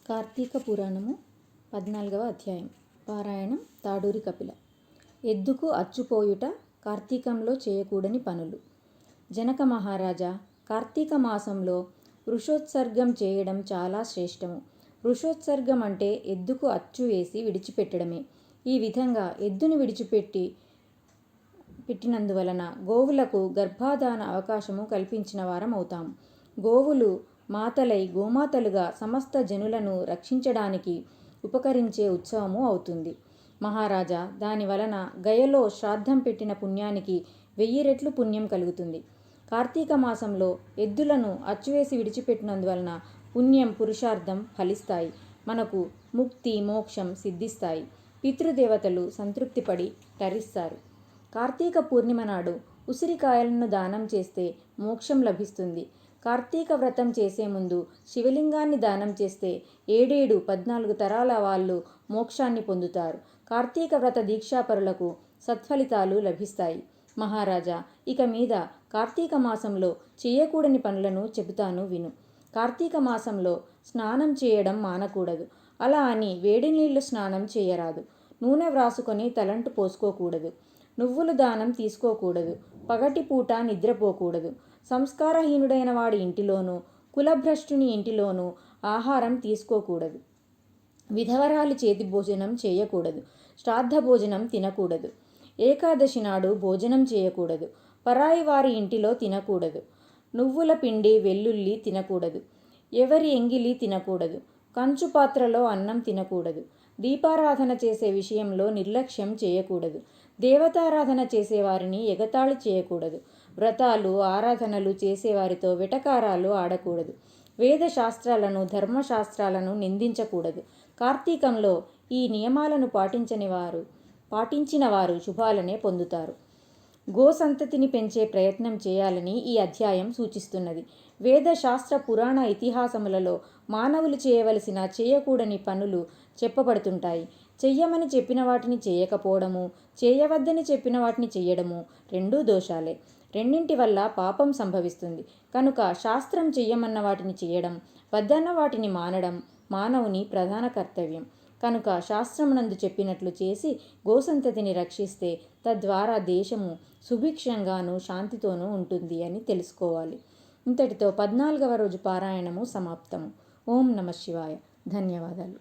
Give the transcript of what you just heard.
కార్తీక పురాణము 14వ అధ్యాయం. పారాయణం తాడూరి కపిల. ఎద్దుకు అచ్చుపోయుట కార్తీకంలో చేయకూడని పనులు. జనక మహారాజా, కార్తీక మాసంలో వృషోత్సర్గం చేయడం చాలా శ్రేష్టము. వృషోత్సర్గం అంటే ఎద్దుకు అచ్చు వేసి విడిచిపెట్టడమే. ఈ విధంగా ఎద్దుని పెట్టినందువలన గోవులకు గర్భాధాన అవకాశము కల్పించిన వారం అవుతాము. గోవులు మాతలై గోమాతలుగా సమస్త జనులను రక్షించడానికి ఉపకరించే ఉత్సవము అవుతుంది. మహారాజా, దాని వలన గయలో శ్రాద్ధం పెట్టిన పుణ్యానికి 1000 రెట్లు పుణ్యం కలుగుతుంది. కార్తీక మాసంలో ఎద్దులను అచ్చువేసి విడిచిపెట్టినందువలన పుణ్యం పురుషార్థం ఫలిస్తాయి. మనకు ముక్తి మోక్షం సిద్ధిస్తాయి. పితృదేవతలు సంతృప్తిపడి తరిస్తారు. కార్తీక పూర్ణిమ నాడు ఉసిరికాయలను దానం చేస్తే మోక్షం లభిస్తుంది. కార్తీక వ్రతం చేసే ముందు శివలింగాన్ని దానం చేస్తే 14 తరాల వాళ్ళు మోక్షాన్ని పొందుతారు. కార్తీక వ్రత దీక్షాపరులకు సత్ఫలితాలు లభిస్తాయి. మహారాజా, ఇక మీద కార్తీక మాసంలో చేయకూడని పనులను చెబుతాను విను. కార్తీక మాసంలో స్నానం చేయడం మానకూడదు. అలా అని వేడి నీళ్లు స్నానం చేయరాదు. నూనె వ్రాసుకొని తలంటు పోసుకోకూడదు. నువ్వులు దానం తీసుకోకూడదు. పగటిపూట నిద్రపోకూడదు. సంస్కారహీనుడైన వాడి ఇంటిలోనూ కులభ్రష్టుని ఇంటిలోనూ ఆహారం తీసుకోకూడదు. విధవరాలి చేతి భోజనం చేయకూడదు. శ్రాద్ధ భోజనం తినకూడదు. ఏకాదశి నాడు భోజనం చేయకూడదు. పరాయి వారి ఇంటిలో తినకూడదు. నువ్వుల పిండి వెల్లుల్లి తినకూడదు. ఎవరి ఎంగిలి తినకూడదు. కంచు పాత్రలో అన్నం తినకూడదు. దీపారాధన చేసే విషయంలో నిర్లక్ష్యం చేయకూడదు. దేవతారాధన చేసేవారిని ఎగతాళి చేయకూడదు. వ్రతాలు ఆరాధనలు చేసేవారితో వెటకారాలు ఆడకూడదు. వేద శాస్త్రాలను ధర్మశాస్త్రాలను నిందించకూడదు. కార్తీకంలో ఈ నియమాలను పాటించిన వారు శుభాలనే పొందుతారు. గోసంతతిని పెంచే ప్రయత్నం చేయాలని ఈ అధ్యాయం సూచిస్తున్నది. వేద శాస్త్ర పురాణ ఇతిహాసములలో మానవులు చేయవలసిన చేయకూడని పనులు చెప్పబడుతుంటాయి. చెయ్యమని చెప్పిన వాటిని చేయకపోవడము, చేయవద్దని చెప్పిన వాటిని చెయ్యడము రెండూ దోషాలే. రెండింటి వల్ల పాపం సంభవిస్తుంది. కనుక శాస్త్రం చెయ్యమన్న వాటిని చేయడం, వద్దన్న వాటిని మానడం మానవుని ప్రధాన కర్తవ్యం. కనుక శాస్త్రమునందు చెప్పినట్లు చేసి గోసంతతిని రక్షిస్తే తద్వారా దేశము సుభిక్షంగాను శాంతితోనూ ఉంటుంది అని తెలుసుకోవాలి. ఇంతటితో 14వ రోజు పారాయణము సమాప్తము. ఓం నమః శివాయ. ధన్యవాదాలు.